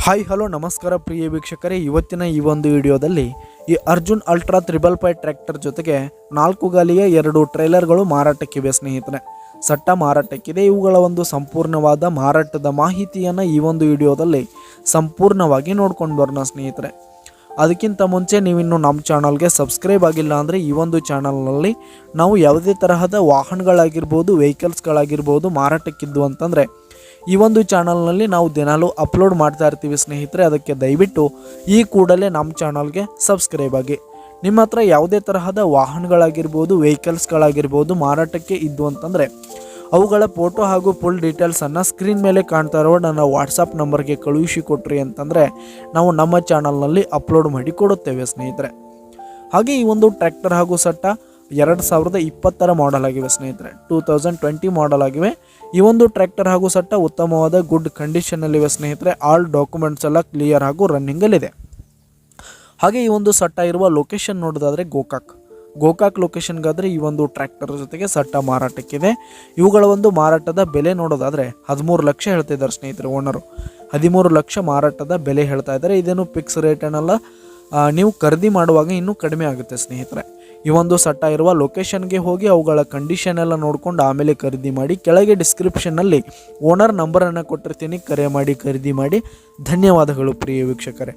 Hi hello ನಮಸ್ಕಾರ ಪ್ರಿಯ ವೀಕ್ಷಕರೇ, ಇವತ್ತಿನ ಈ ಒಂದು ವಿಡಿಯೋದಲ್ಲಿ ಈ ಅರ್ಜುನ್ ಅಲ್ಟ್ರಾ 555 ಟ್ರ್ಯಾಕ್ಟರ್ ಜೊತೆಗೆ 4 ಗಾಲಿಯ 2 ಟ್ರೇಲರ್ಗಳು ಮಾರಾಟಕ್ಕಿವೆ ಸ್ನೇಹಿತರೆ. ಸಟ್ಟ ಮಾರಾಟಕ್ಕಿದೆ. ಇವುಗಳ ಒಂದು ಸಂಪೂರ್ಣವಾದ ಮಾರಾಟದ ಮಾಹಿತಿಯನ್ನು ಈ ಒಂದು ವಿಡಿಯೋದಲ್ಲಿ ಸಂಪೂರ್ಣವಾಗಿ ನೋಡ್ಕೊಂಡು ಬರೋಣ ಸ್ನೇಹಿತರೆ. ಅದಕ್ಕಿಂತ ಮುಂಚೆ ನೀವಿನ್ನು ನಮ್ಮ ಚಾನಲ್ಗೆ ಸಬ್ಸ್ಕ್ರೈಬ್ ಆಗಿಲ್ಲ ಅಂದರೆ ಈ ಒಂದು ಚಾನಲ್ನಲ್ಲಿ ನಾವು ಯಾವುದೇ ತರಹದ ವಾಹನಗಳಾಗಿರ್ಬೋದು, ವೆಹಿಕಲ್ಸ್ಗಳಾಗಿರ್ಬೋದು ಮಾರಾಟಕ್ಕಿದ್ದು ಅಂತಂದರೆ ಈ ಒಂದು ಚಾನಲ್ನಲ್ಲಿ ನಾವು ದಿನಾಲೂ ಅಪ್ಲೋಡ್ ಮಾಡ್ತಾ ಇರ್ತೀವಿ ಸ್ನೇಹಿತರೆ. ಅದಕ್ಕೆ ದಯವಿಟ್ಟು ಈ ಕೂಡಲೇ ನಮ್ಮ ಚಾನಲ್ಗೆ ಸಬ್ಸ್ಕ್ರೈಬ್ ಆಗಿ. ನಿಮ್ಮ ಹತ್ರ ಯಾವುದೇ ತರಹದ ವಾಹನಗಳಾಗಿರ್ಬೋದು, ವೆಹಿಕಲ್ಸ್ಗಳಾಗಿರ್ಬೋದು ಮಾರಾಟಕ್ಕೆ ಇದ್ದು ಅಂತಂದರೆ ಅವುಗಳ ಫೋಟೋ ಹಾಗೂ ಫುಲ್ ಡೀಟೇಲ್ಸನ್ನು ಸ್ಕ್ರೀನ್ ಮೇಲೆ ಕಾಣ್ತಾ ಇರೋ ನನ್ನ ವಾಟ್ಸಪ್ ನಂಬರ್ಗೆ ಕಳುಹಿಸಿ ಕೊಟ್ರಿ ಅಂತಂದರೆ ನಾವು ನಮ್ಮ ಚಾನಲ್ನಲ್ಲಿ ಅಪ್ಲೋಡ್ ಮಾಡಿ ಕೊಡುತ್ತೇವೆ ಸ್ನೇಹಿತರೆ. ಹಾಗೆ ಈ ಒಂದು ಟ್ರ್ಯಾಕ್ಟರ್ ಹಾಗೂ ಸಟ್ಟ 2020 ಮಾಡೆಲ್ ಆಗಿವೆ ಸ್ನೇಹಿತರೆ. 2020 ಮಾಡೆಲ್ ಆಗಿವೆ. ಈ ಒಂದು ಟ್ರ್ಯಾಕ್ಟರ್ ಹಾಗೂ ಸಟ್ಟ ಉತ್ತಮವಾದ ಗುಡ್ ಕಂಡೀಷನ್ನಲ್ಲಿವೆ ಸ್ನೇಹಿತರೆ. ಆಲ್ ಡಾಕ್ಯುಮೆಂಟ್ಸ್ ಎಲ್ಲ ಕ್ಲಿಯರ್ ಹಾಗೂ ರನ್ನಿಂಗಲ್ಲಿದೆ. ಹಾಗೆ ಈ ಒಂದು ಸಟ್ಟ ಇರುವ ಲೊಕೇಶನ್ ನೋಡೋದಾದರೆ ಗೋಕಾಕ್ ಲೊಕೇಶನ್ಗಾದರೆ ಈ ಒಂದು ಟ್ರ್ಯಾಕ್ಟರ್ ಜೊತೆಗೆ ಸಟ್ಟ ಮಾರಾಟಕ್ಕಿದೆ. ಇವುಗಳ ಒಂದು ಮಾರಾಟದ ಬೆಲೆ ನೋಡೋದಾದರೆ 13 ಲಕ್ಷ ಹೇಳ್ತಾ ಇದ್ದಾರೆ ಸ್ನೇಹಿತರೆ. ಓನರು 13 ಲಕ್ಷ ಮಾರಾಟದ ಬೆಲೆ ಹೇಳ್ತಾ ಇದ್ದಾರೆ. ಇದೇನು ಫಿಕ್ಸ್ ರೇಟ್ ಏನಲ್ಲ, ನೀವು ಖರೀದಿ ಮಾಡುವಾಗ ಇನ್ನೂ ಕಡಿಮೆ ಆಗುತ್ತೆ ಸ್ನೇಹಿತರೆ. ಈ ಒಂದು ಸಟ್ಟ ಇರುವ ಲೊಕೇಶನ್ಗೆ ಹೋಗಿ ಅವುಗಳ ಕಂಡೀಷನ್ ಎಲ್ಲ ನೋಡಿಕೊಂಡು ಆಮೇಲೆ ಖರೀದಿ ಮಾಡಿ. ಕೆಳಗೆ ಡಿಸ್ಕ್ರಿಪ್ಷನ್ನಲ್ಲಿ ಓನರ್ ನಂಬರನ್ನು ಕೊಟ್ಟಿರ್ತೀನಿ, ಕರೆ ಮಾಡಿ ಖರೀದಿ ಮಾಡಿ. ಧನ್ಯವಾದಗಳು ಪ್ರಿಯ ವೀಕ್ಷಕರೇ.